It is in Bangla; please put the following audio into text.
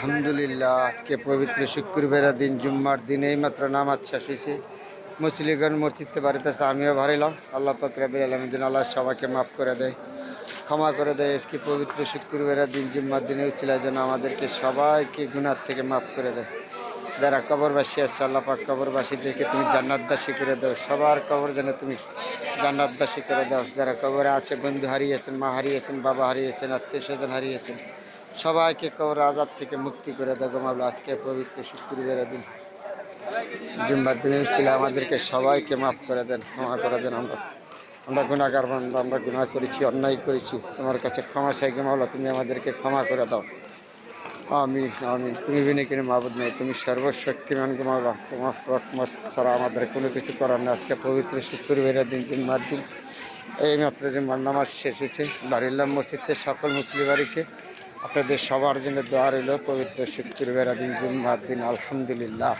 আলহামদুলিল্লাহ, আজকে পবিত্র শুক্রবারের দিন, জুম্মার দিন। এইমাত্র নামাজ শেষ হয়েছে। মুসলিগণ মসজিদে বাড়িতেছে, আমিও বাড়িলাম। আল্লাহ পাক রব্বুল আলামিন যেন আল্লাহ সবাইকে মাফ করে দেয়, ক্ষমা করে দেয়। আজকে পবিত্র শুক্রবারের দিন, জুম্মার দিনে উছিলা যেন আমাদেরকে সবাইকে গুনাহ থেকে মাফ করে দেয়। যারা কবরবাসী আছে, আল্লাহ পাক কবরবাসীদেরকে তুমি জান্নাতবাসী করে দাও। সবার কবর যেন তুমি জান্নাতবাসী করে দাও। যারা কবরে আছে, বন্ধু হারিয়েছেন, মা হারিয়েছেন, বাবা হারিয়েছেন, আত্মীয় স্বজন হারিয়েছেন, সবাইকে কবর আযাব থেকে মুক্তি করে দাও মাওলা। আজকে পবিত্র শুক্রবারের দিন, জুম্মার দিনে ছিল, আমাদেরকে সবাইকে মাফ করে দেন, ক্ষমা করে দেন। আমরা গুনাহগার বান্দা, আমরা গুনাহ করেছি, অন্যায় করেছি। তোমার কাছে ক্ষমা চাই মাওলা, তুমি আমাদেরকে ক্ষমা করে দাও। আমিন আমিন। তুমি বিনে কোনো মাবুদ নেই, তুমি সর্বশক্তিমান মাওলা। তোমার রহমত ছাড়া আমাদের কোনো কিছু করার নেই। আজকে পবিত্র শুক্রবারের দিন, জুম্মার দিন। এইমাত্র জুম্মার নামাজ শেষ হয়েছে, বাড়িলাম মসজিদে, সকল মুসলিম বাড়িছে। আপনাদের সবার জন্য দোয়া রইল পবিত্র শুক্রবারের দিন, জুম্মার দিন। আলহামদুলিল্লাহ।